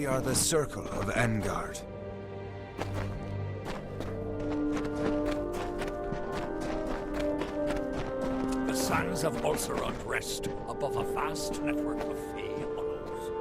are the Circle of Engard. The sands of Ulcerund rest above a vast network of Fey hollows.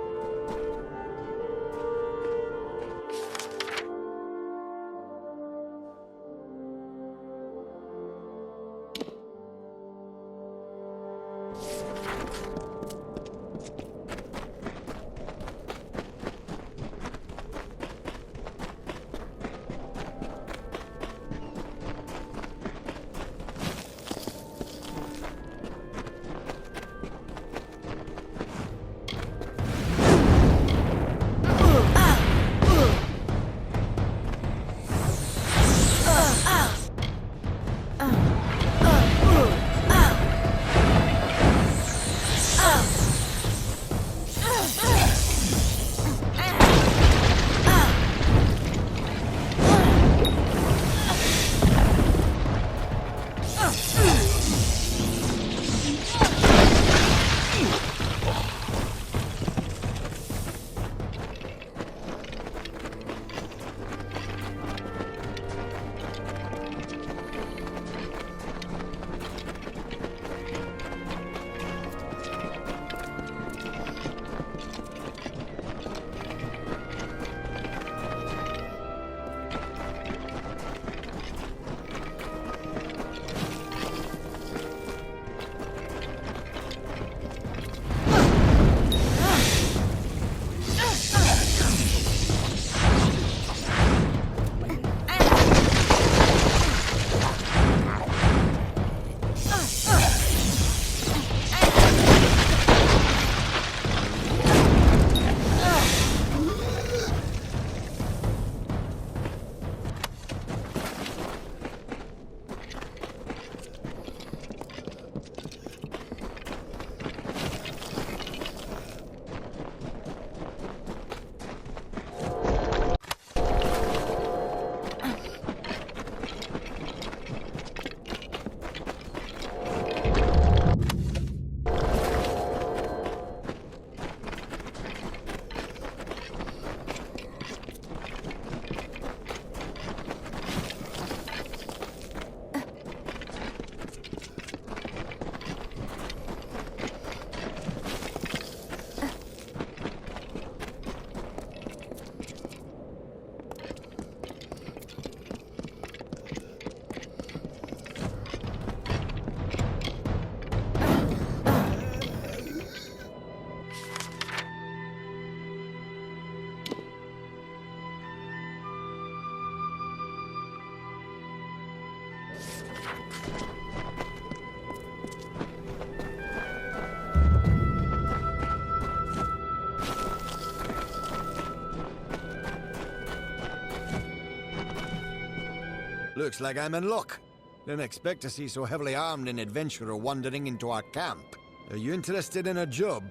Looks like I'm in luck. Didn't expect to see so heavily armed an adventurer wandering into our camp. Are you interested in a job?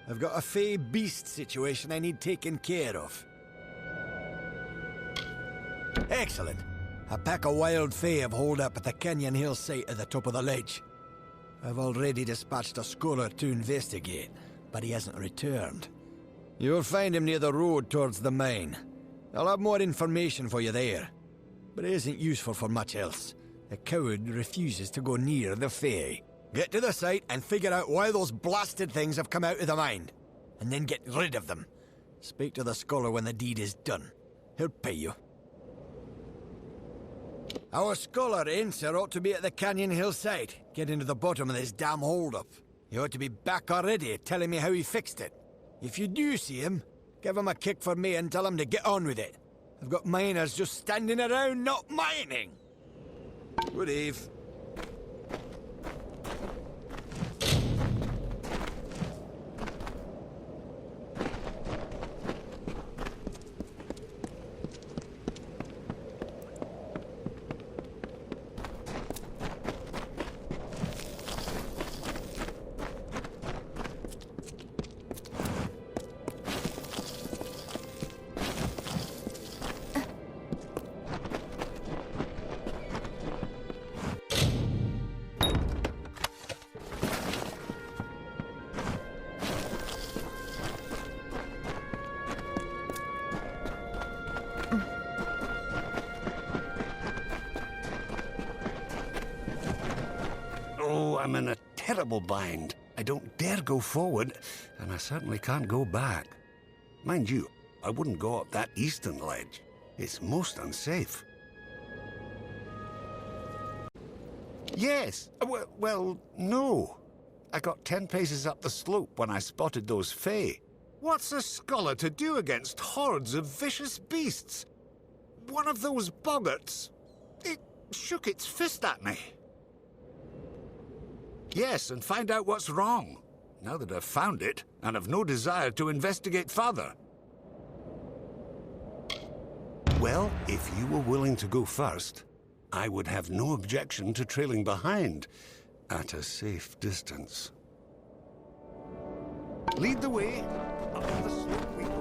I've got a Fey beast situation I need taken care of. Excellent. A pack of wild Fey have holed up at the canyon hill site at the top of the ledge. I've already dispatched a scholar to investigate, but he hasn't returned. You'll find him near the road towards the mine. I'll have more information for you there. But it isn't useful for much else. The coward refuses to go near the Fey. Get to the site and figure out why those blasted things have come out of the mine. And then get rid of them. Speak to the scholar when the deed is done. He'll pay you. Our scholar, Incer, ought to be at the canyon hillside, getting to the bottom of this damn hold-up. He ought to be back already, telling me how he fixed it. If you do see him, give him a kick for me and tell him to get on with it. I've got miners just standing around not mining. Good eve. I'm in a terrible bind. I don't dare go forward, and I certainly can't go back. Mind you, I wouldn't go up that eastern ledge. It's most unsafe. Yes. Well, no. I got 10 paces up the slope when I spotted those Fae. What's a scholar to do against hordes of vicious beasts? One of those boggarts, it shook its fist at me. Yes, and find out what's wrong. Now that I've found it, and have no desire to investigate further. Well, if you were willing to go first, I would have no objection to trailing behind, at a safe distance. Lead the way. Up the slope we go.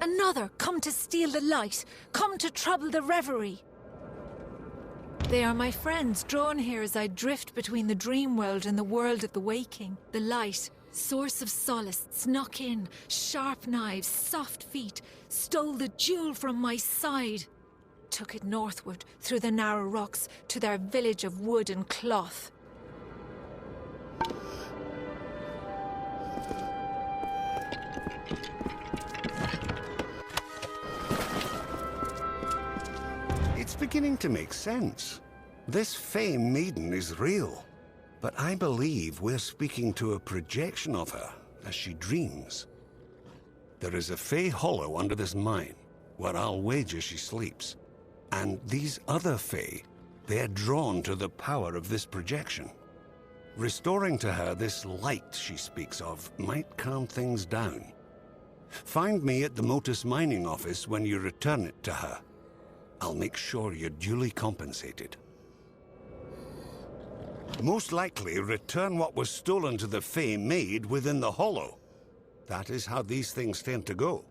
Another, come to steal the light, come to trouble the reverie. They are my friends, drawn here as I drift between the dream world and the world of the waking. The light, source of solace, snuck in, sharp knives, soft feet, stole the jewel from my side. Took it northward, through the narrow rocks, to their village of wood and cloth. It's beginning to make sense. This Fae maiden is real, but I believe we're speaking to a projection of her as she dreams. There is a Fae hollow under this mine, where I'll wager she sleeps. And these other Fae, they're drawn to the power of this projection. Restoring to her this light she speaks of might calm things down. Find me at the Motus Mining office when you return it to her. I'll make sure you're duly compensated. Most likely return what was stolen to the Fae maid within the hollow. That is how these things tend to go.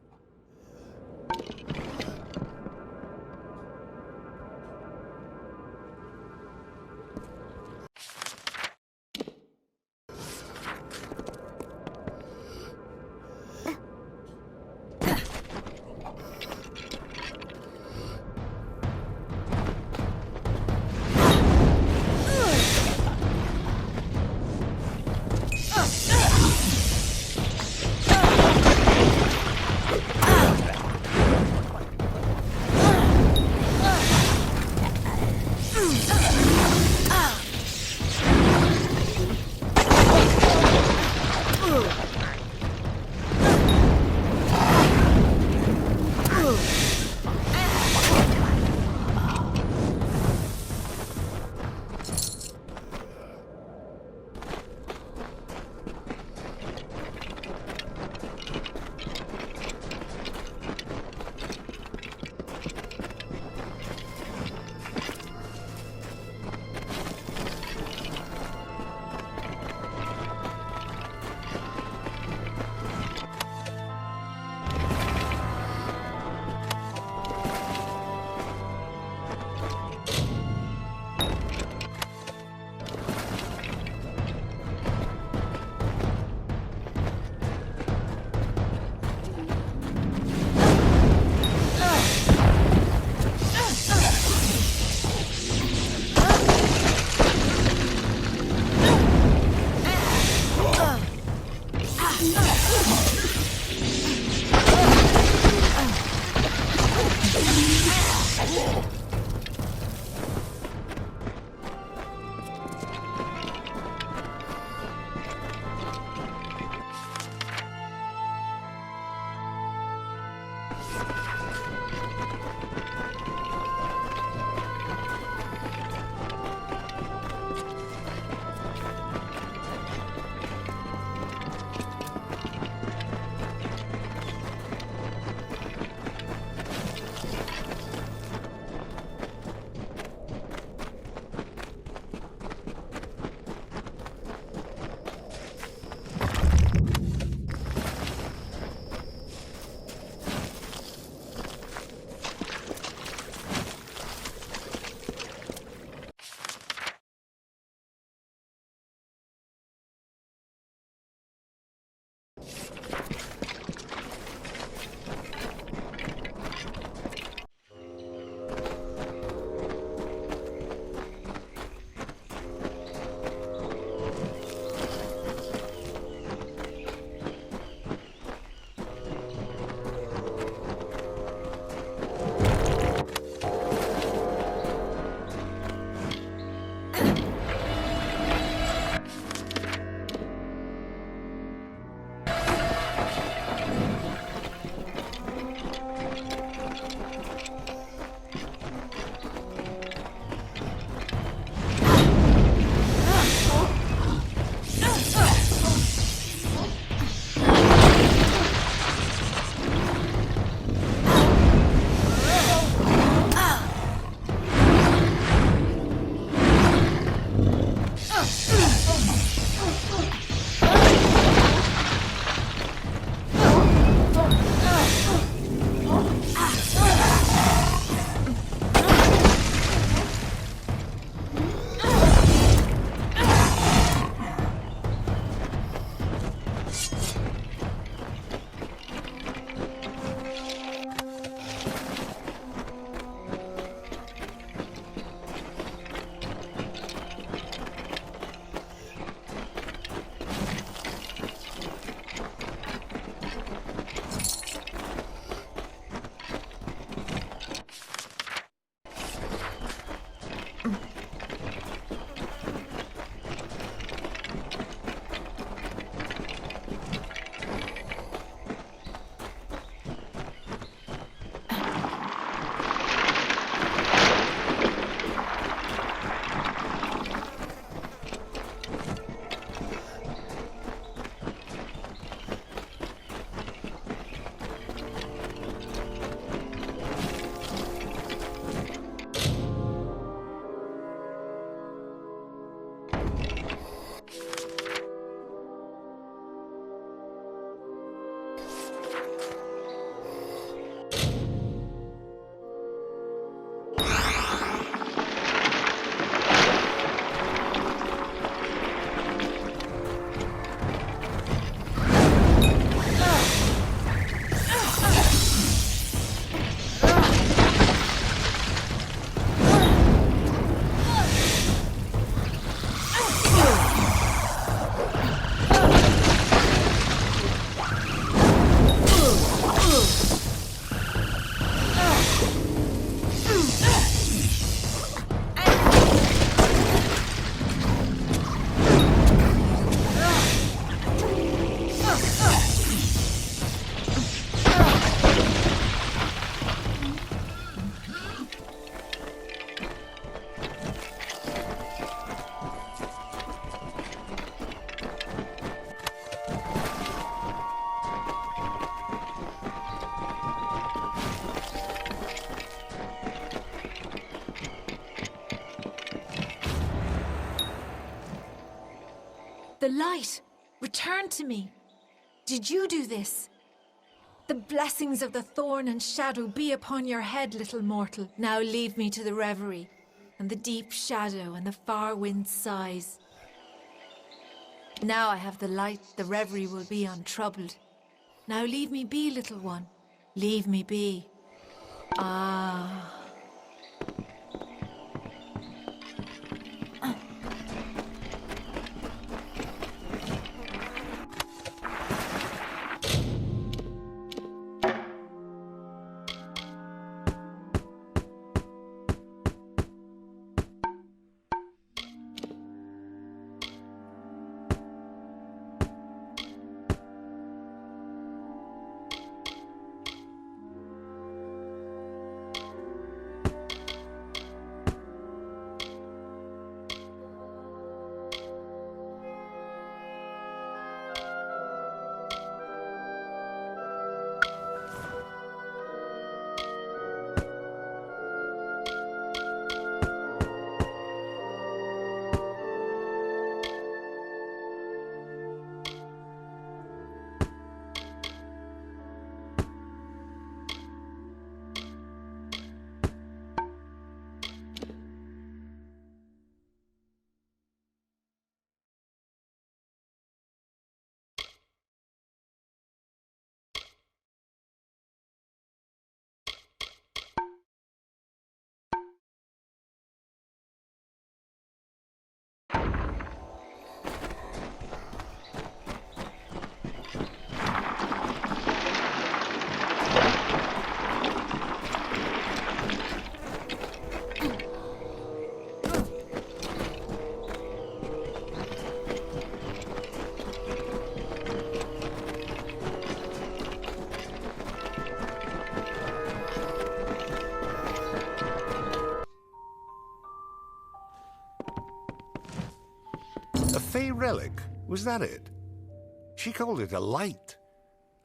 The light! Return to me! Did you do this? The blessings of the thorn and shadow be upon your head, little mortal. Now leave me to the reverie, and the deep shadow and the far wind's sighs. Now I have the light, the reverie will be untroubled. Now leave me be, little one. Leave me be. Ah. Was that it? She called it a light.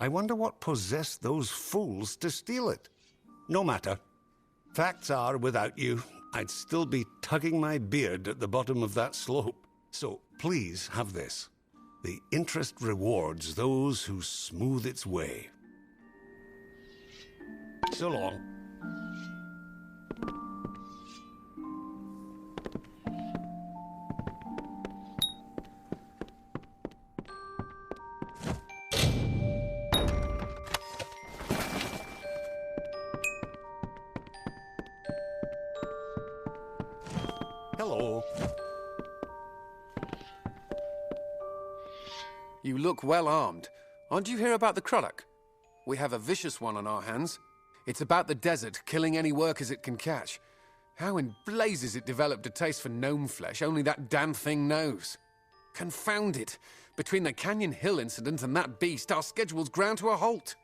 I wonder what possessed those fools to steal it. No matter. Facts are, without you, I'd still be tugging my beard at the bottom of that slope. So please have this. The interest rewards those who smooth its way. So long. Hello. You look well armed. Aren't you here about the Krullock? We have a vicious one on our hands. It's about the desert, killing any workers it can catch. How in blazes it developed a taste for gnome flesh, only that damn thing knows. Confound it! Between the Canyon Hill incident and that beast, our schedule's ground to a halt.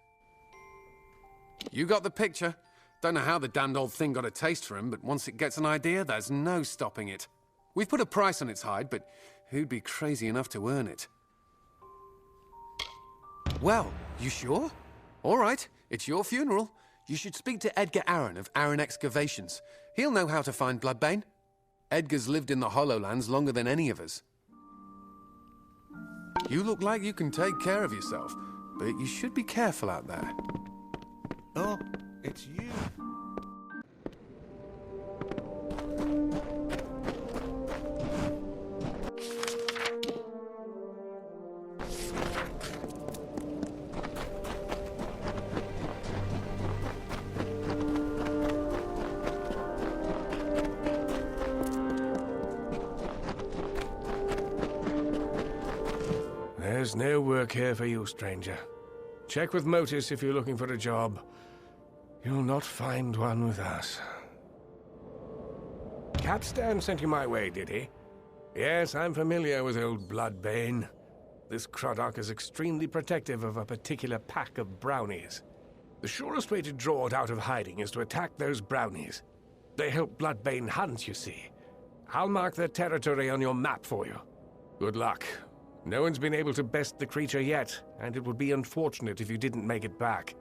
You got the picture. Don't know how the damned old thing got a taste for him, but once it gets an idea, there's no stopping it. We've put a price on its hide, but who'd be crazy enough to earn it? Well, you sure? All right, it's your funeral. You should speak to Edgar Aaron of Aaron Excavations. He'll know how to find Bloodbane. Edgar's lived in the Hollowlands longer than any of us. You look like you can take care of yourself, but you should be careful out there. Oh, it's you. There's no work here for you, stranger. Check with Motus if you're looking for a job. You'll not find one with us. Capstan sent you my way, did he? Yes, I'm familiar with old Bloodbane. This Krullock is extremely protective of a particular pack of brownies. The surest way to draw it out of hiding is to attack those brownies. They help Bloodbane hunt, you see. I'll mark their territory on your map for you. Good luck. No one's been able to best the creature yet, and it would be unfortunate if you didn't make it back.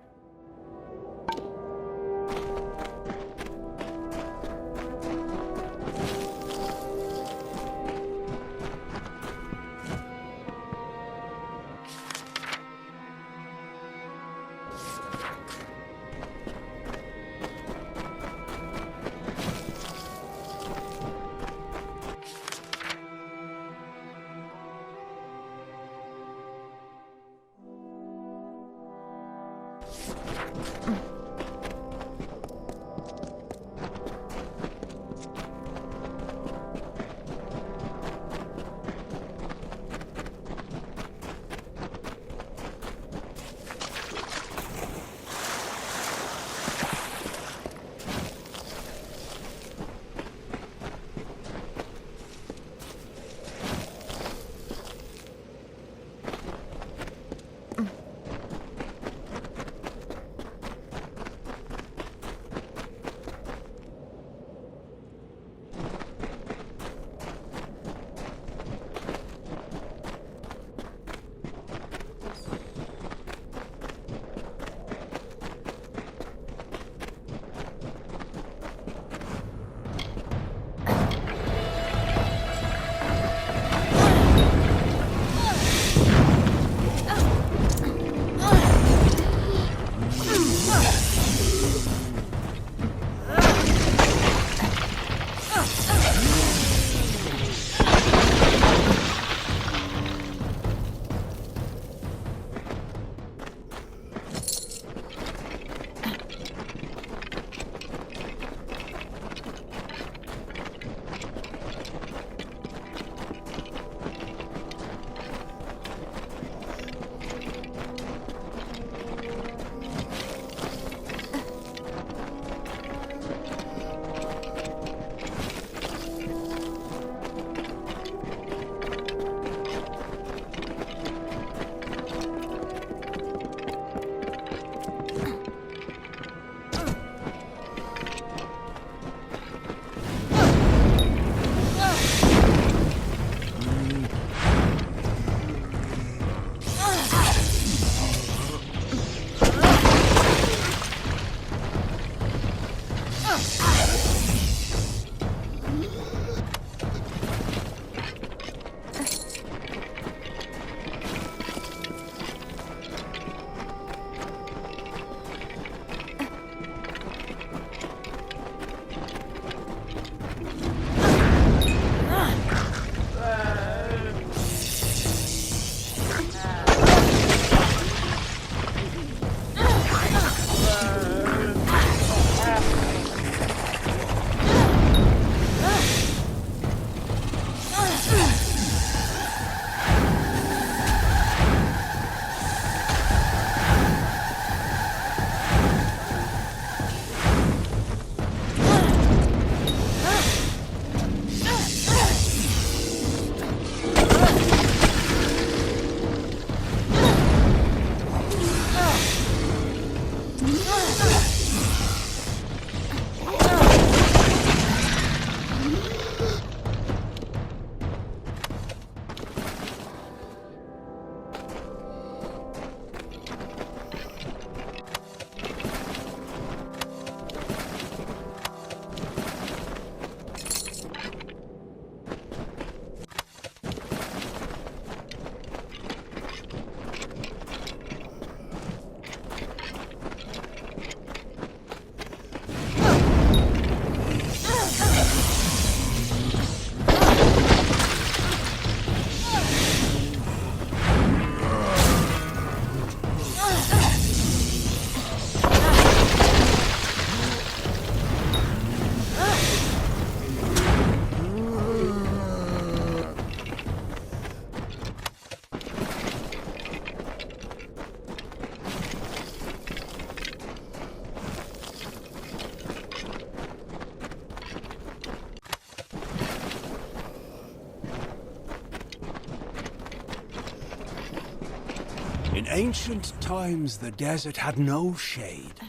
In ancient times, the desert had no shade.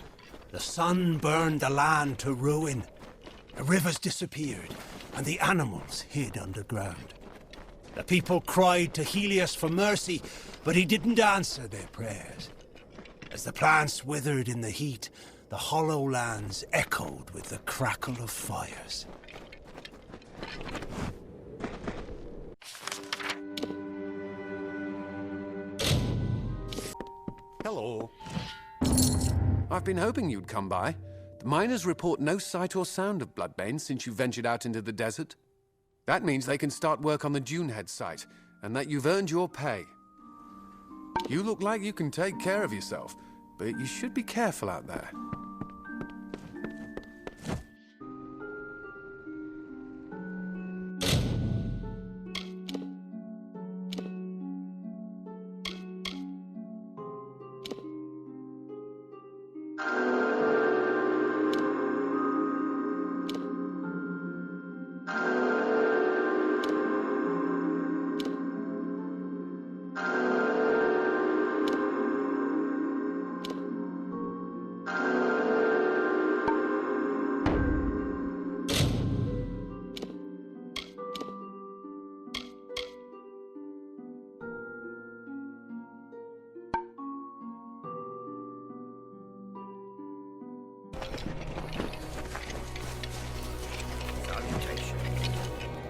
The sun burned the land to ruin. The rivers disappeared, and the animals hid underground. The people cried to Helios for mercy, but he didn't answer their prayers. As the plants withered in the heat, the Hollowlands echoed with the crackle of fires. Hello. I've been hoping you'd come by. The miners report no sight or sound of Bloodbane since you ventured out into the desert. That means they can start work on the Dunehead site, and that you've earned your pay. You look like you can take care of yourself, but you should be careful out there.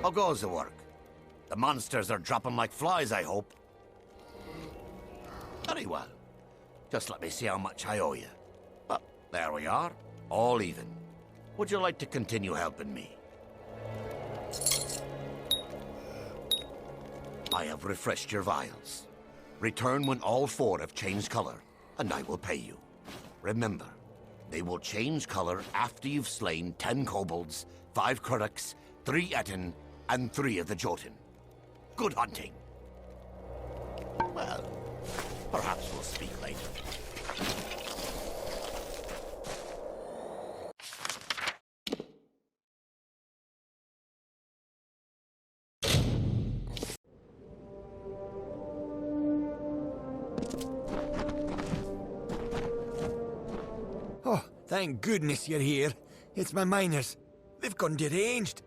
How goes the work? The monsters are dropping like flies, I hope. Very well. Just let me see how much I owe you. Well, there we are. All even. Would you like to continue helping me? I have refreshed your vials. Return when all 4 have changed color, and I will pay you. Remember, they will change color after you've slain 10 kobolds, 5 Krudoks, 3 Etten, and 3 of the Jotun. Good hunting. Well, perhaps we'll speak later. Oh, thank goodness you're here. It's my miners. They've gone deranged.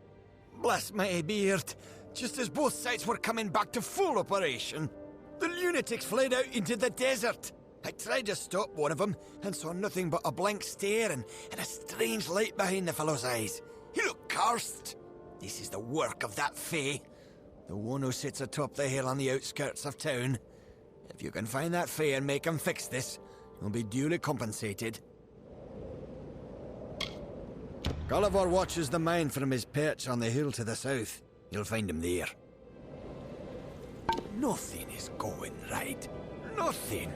Bless my beard. Just as both sites were coming back to full operation, the lunatics fled out into the desert. I tried to stop one of them and saw nothing but a blank stare and a strange light behind the fellow's eyes. He looked cursed. This is the work of that Fae, the one who sits atop the hill on the outskirts of town. If you can find that Fae and make him fix this, you'll be duly compensated. Gulliver watches the mine from his perch on the hill to the south. You'll find him there. Nothing is going right. Nothing.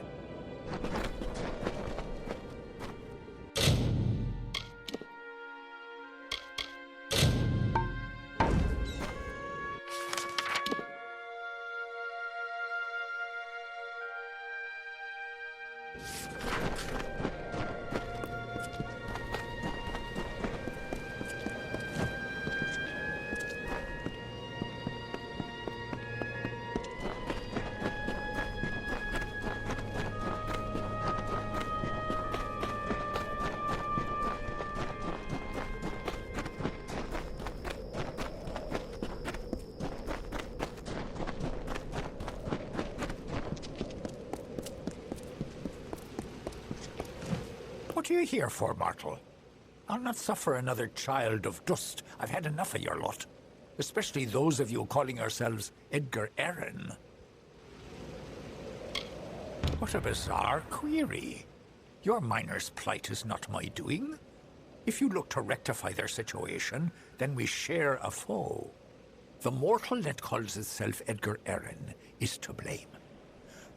What are you here for, mortal? I'll not suffer another child of dust. I've had enough of your lot. Especially those of you calling yourselves Edgar Arryn. What a bizarre query. Your miner's plight is not my doing. If you look to rectify their situation, then we share a foe. The mortal that calls itself Edgar Arryn is to blame.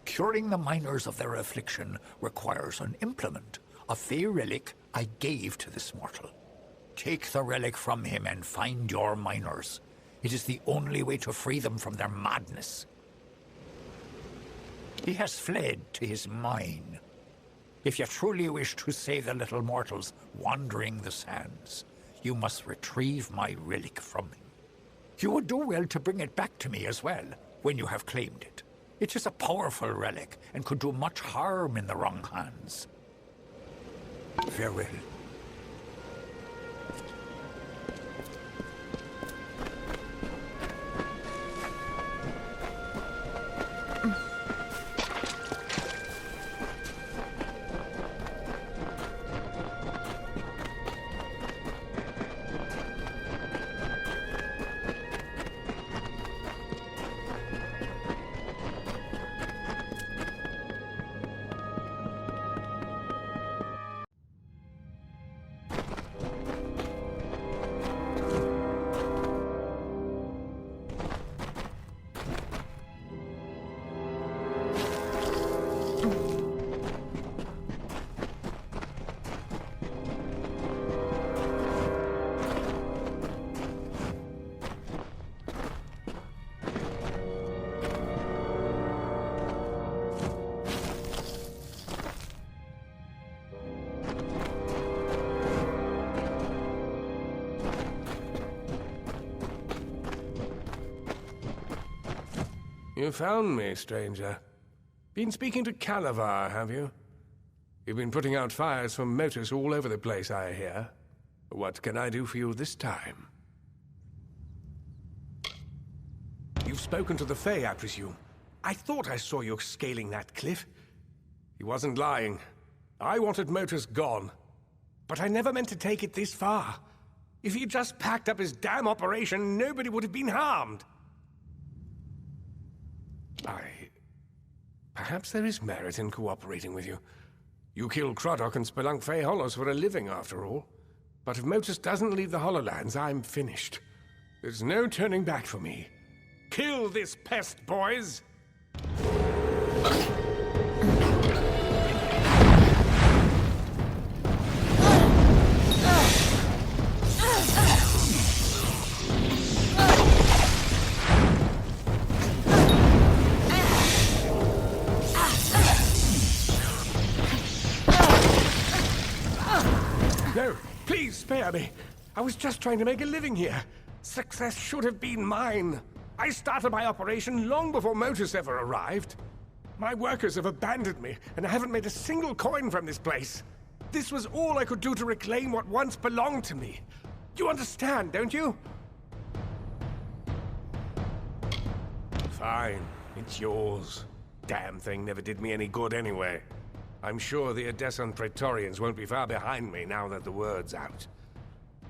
Curing the miners of their affliction requires an implement, a Fey relic I gave to this mortal. Take the relic from him and find your miners. It is the only way to free them from their madness. He has fled to his mine. If you truly wish to save the little mortals wandering the sands, you must retrieve my relic from him. You would do well to bring it back to me as well, when you have claimed it. It is a powerful relic and could do much harm in the wrong hands. Farewell. You found me, stranger. Been speaking to Calavar, have you? You've been putting out fires for Motus all over the place, I hear. What can I do for you this time? You've spoken to the Fae, I presume. I thought I saw you scaling that cliff. He wasn't lying. I wanted Motus gone. But I never meant to take it this far. If he'd just packed up his damn operation, nobody would have been harmed. Perhaps there is merit in cooperating with you. You kill Croddock and spelunk Fey Hollows for a living, after all. But if Motus doesn't leave the Hollowlands, I'm finished. There's no turning back for me. Kill this pest, boys! No, please spare me. I was just trying to make a living here. Success should have been mine. I started my operation long before Motus ever arrived. My workers have abandoned me, and I haven't made a single coin from this place. This was all I could do to reclaim what once belonged to me. You understand, don't you? Fine, it's yours. Damn thing never did me any good anyway. I'm sure the Odessan Praetorians won't be far behind me now that the word's out.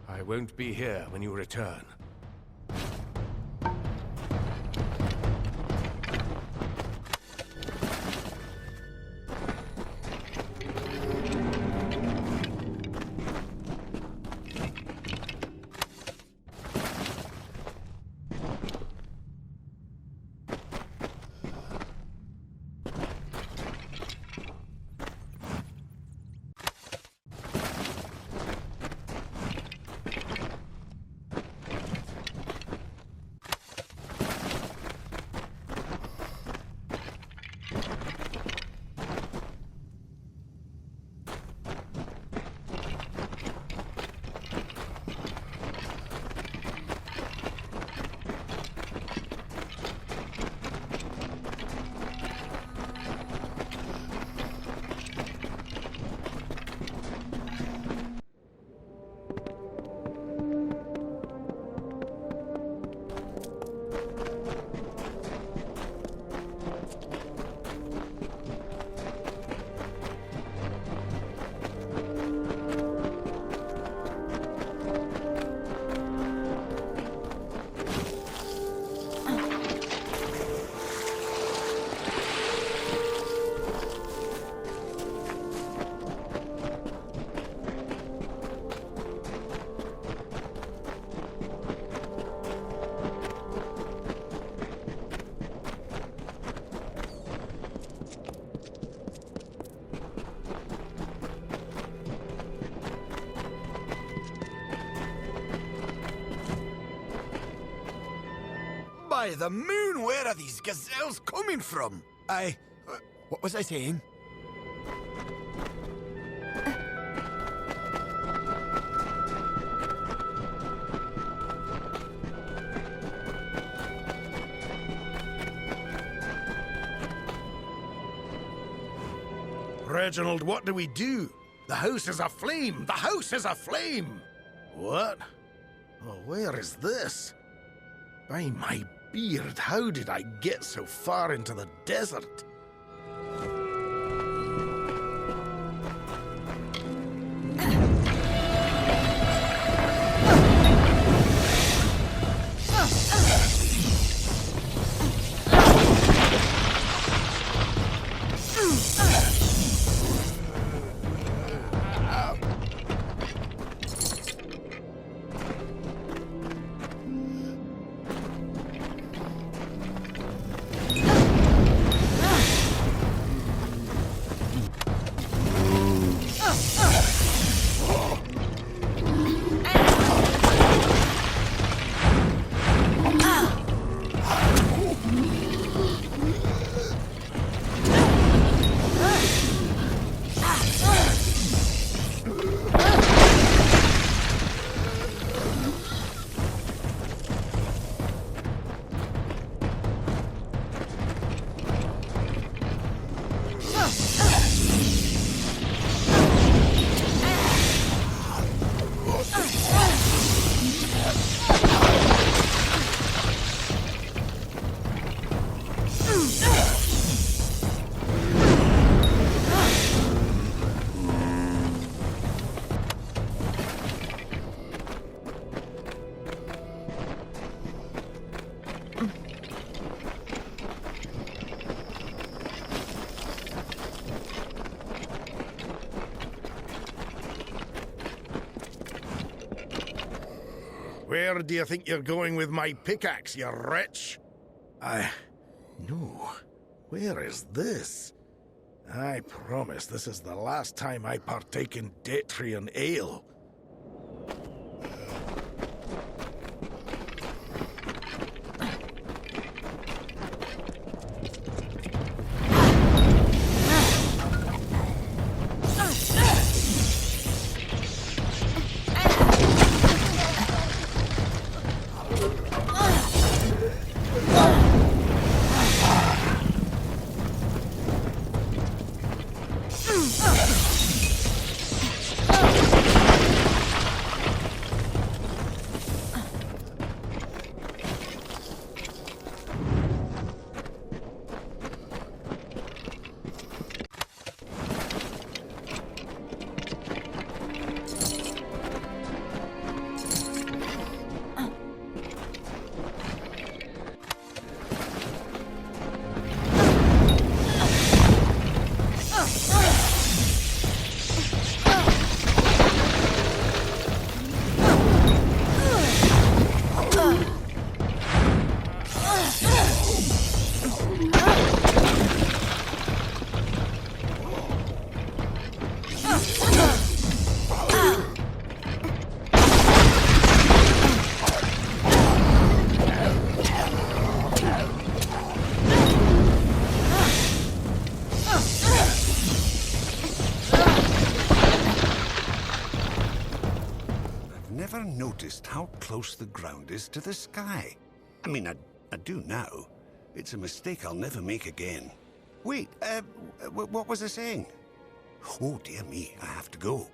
I won't be here when you return. By the moon, where are these gazelles coming from? What was I saying? Reginald, what do we do? The house is aflame! The house is aflame! What? Oh, where is this? By my beard, how did I get so far into the desert? Where do you think you're going with my pickaxe, you wretch? No. Where is this? I promise this is the last time I partake in Detrian ale. Noticed how close the ground is to the sky. I mean, I do now. It's a mistake I'll never make again. Wait, what was I saying? Oh, dear me, I have to go.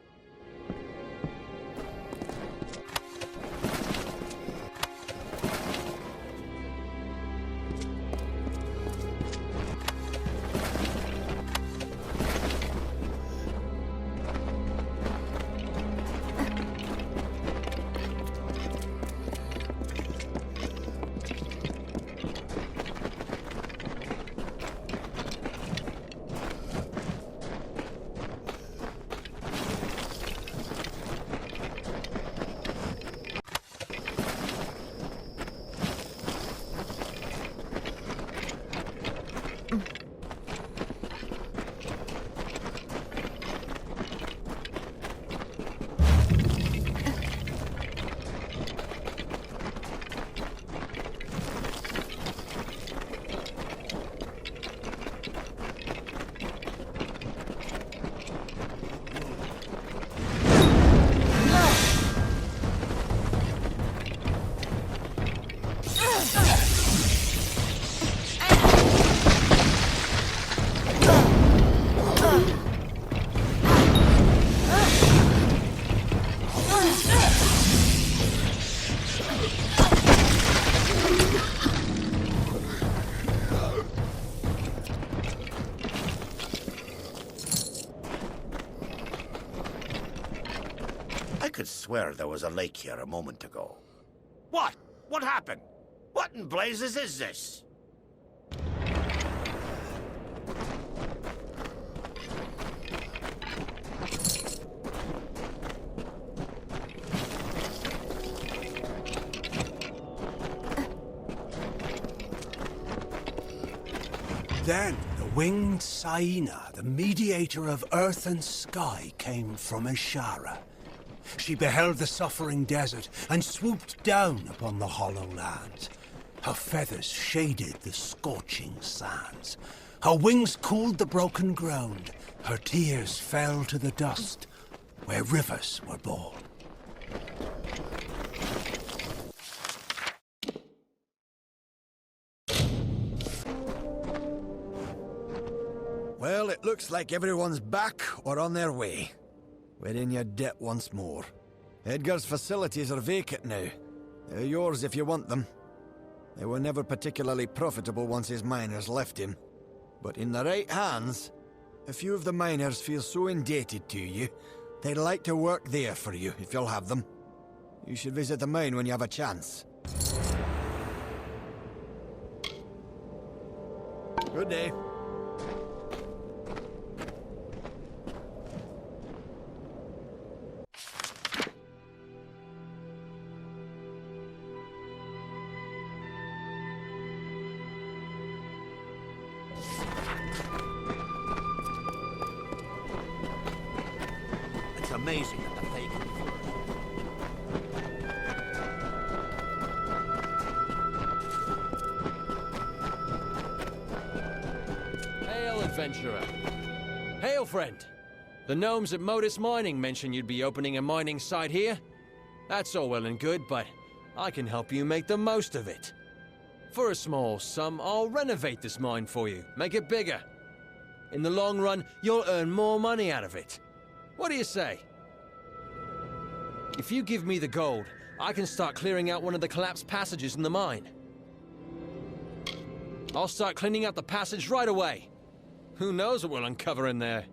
could swear there was a lake here a moment ago. What? What happened? What in blazes is this? Then the winged Saina, the mediator of earth and sky, came from Ishara. She beheld the suffering desert and swooped down upon the Hollowlands. Her feathers shaded the scorching sands. Her wings cooled the broken ground. Her tears fell to the dust, where rivers were born. Well, it looks like everyone's back or on their way. We're in your debt once more. Edgar's facilities are vacant now. They're yours if you want them. They were never particularly profitable once his miners left him. But in the right hands, a few of the miners feel so indebted to you, they'd like to work there for you if you'll have them. You should visit the mine when you have a chance. Good day. It's amazing that the Fae can Hail, adventurer. Hail, friend. The gnomes at Motus Mining mentioned you'd be opening a mining site here. That's all well and good, but I can help you make the most of it. For a small sum, I'll renovate this mine for you, make it bigger. In the long run, you'll earn more money out of it. What do you say? If you give me the gold, I can start clearing out one of the collapsed passages in the mine. I'll start cleaning out the passage right away. Who knows what we'll uncover in there?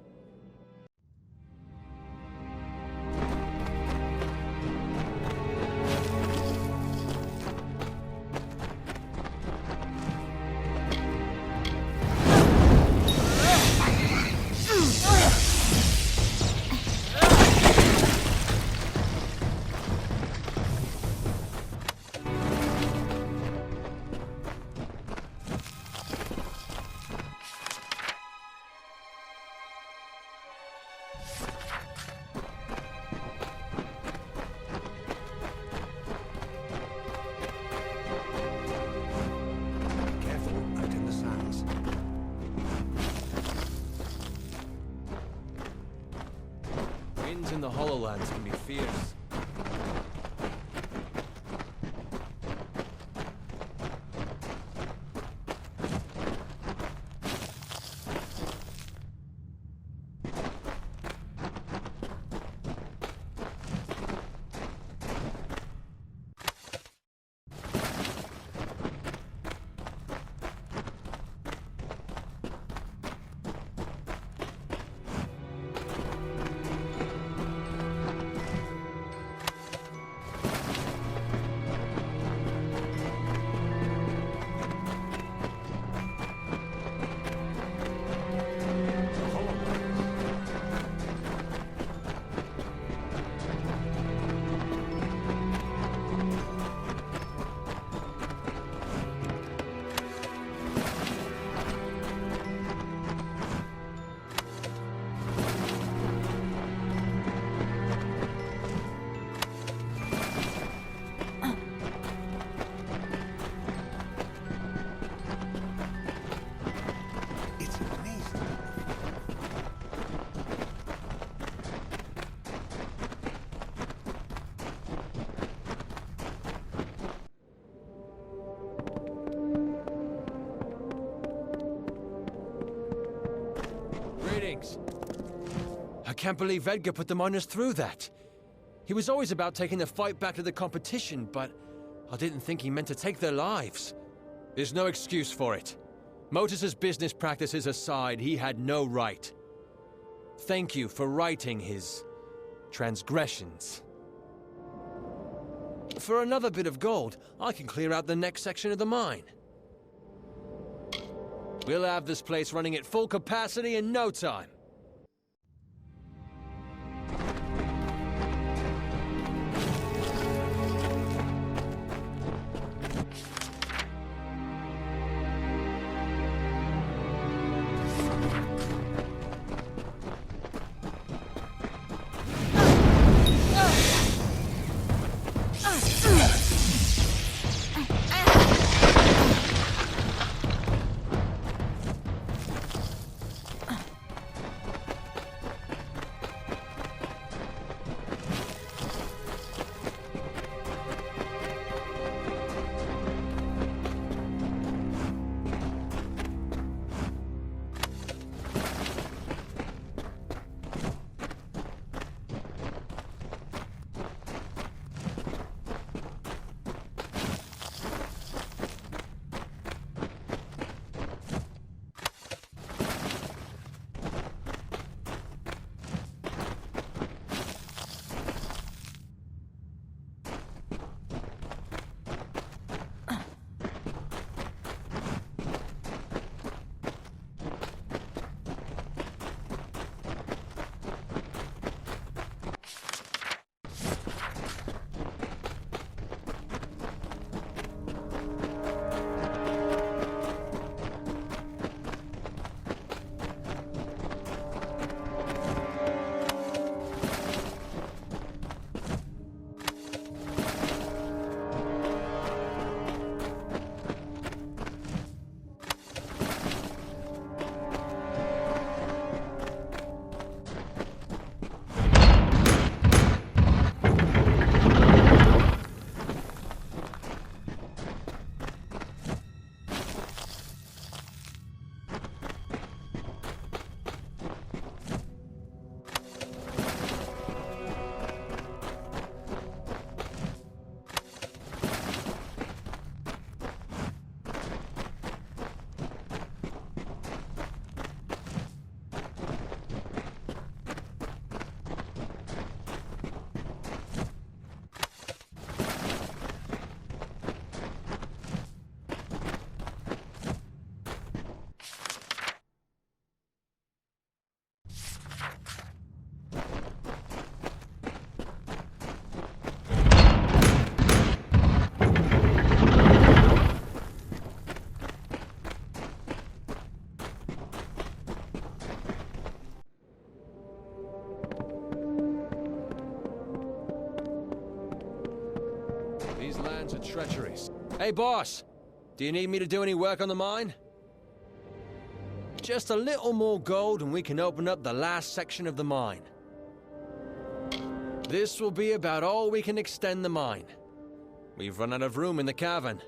Winds in the Hollowlands can be fierce. I can't believe Edgar put the miners through that. He was always about taking the fight back to the competition, but I didn't think he meant to take their lives. There's no excuse for it. Motus's business practices aside, he had no right. Thank you for righting his transgressions. For another bit of gold, I can clear out the next section of the mine. We'll have this place running at full capacity in no time. Lands are treacheries. Hey, boss! Do you need me to do any work on the mine? Just a little more gold and we can open up the last section of the mine. This will be about all we can extend the mine. We've run out of room in the cavern.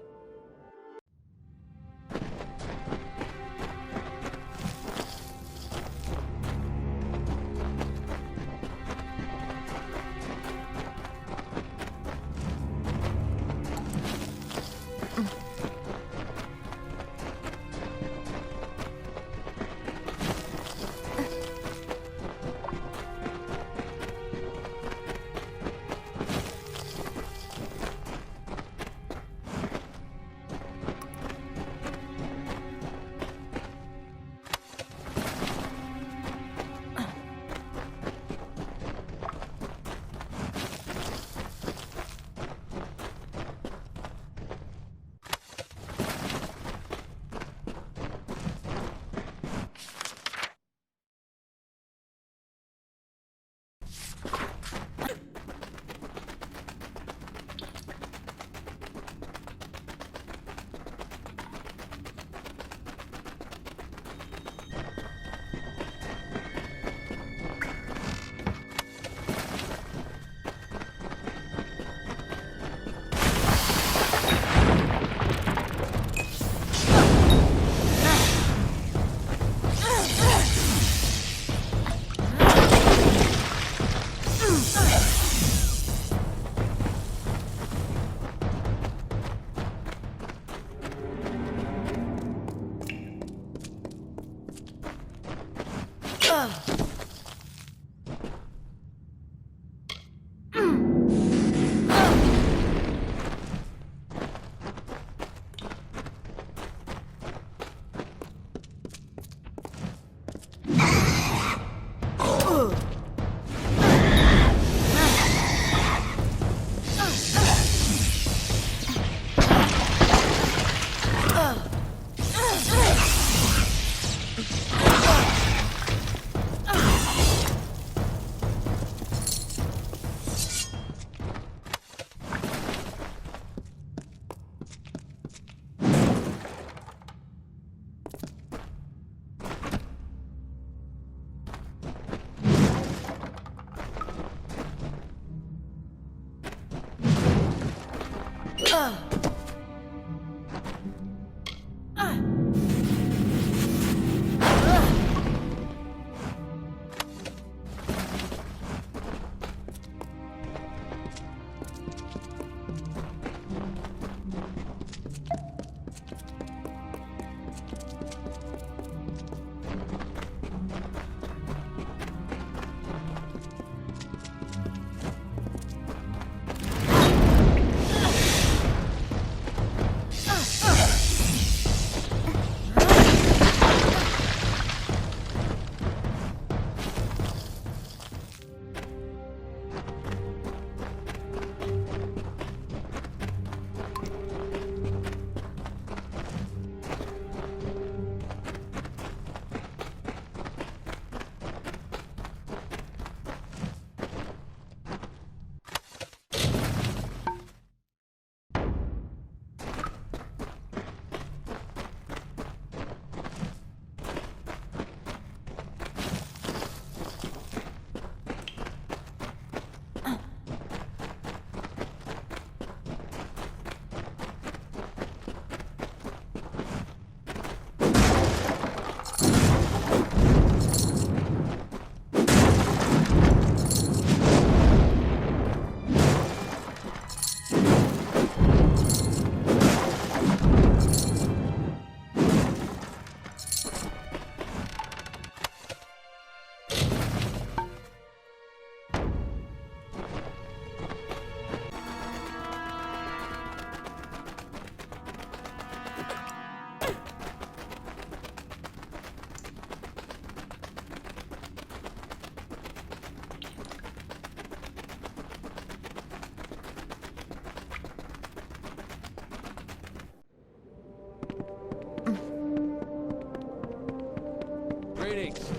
Greetings.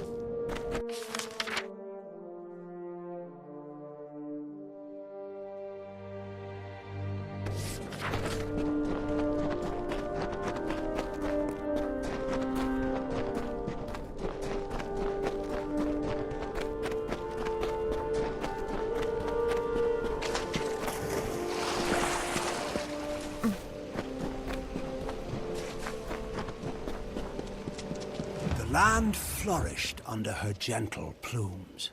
The land flourished under her gentle plumes.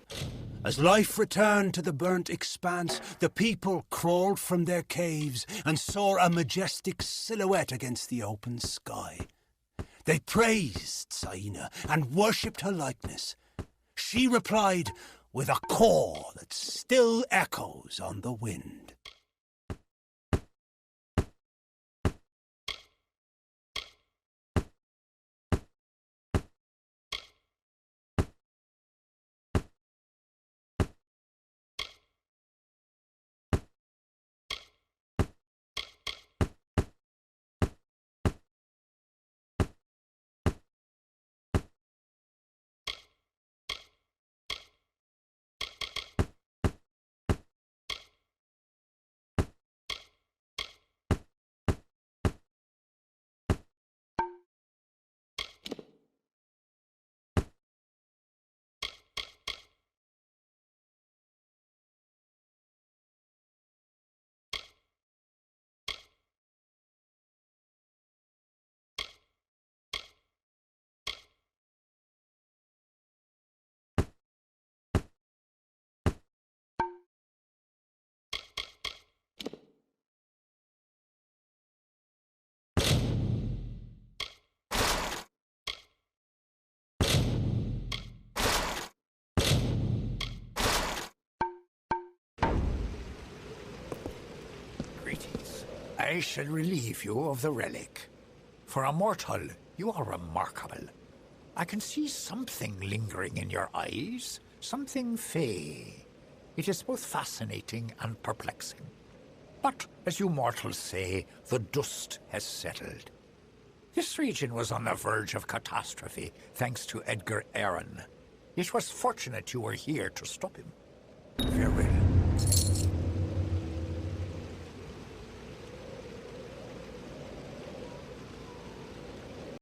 As life returned to the burnt expanse, the people crawled from their caves and saw a majestic silhouette against the open sky. They praised Saina and worshipped her likeness. She replied with a caw that still echoes on the wind. I shall relieve you of the relic. For a mortal, you are remarkable. I can see something lingering in your eyes, something fey. It is both fascinating and perplexing. But, as you mortals say, the dust has settled. This region was on the verge of catastrophe, thanks to Edgar Aaron. It was fortunate you were here to stop him. Farewell.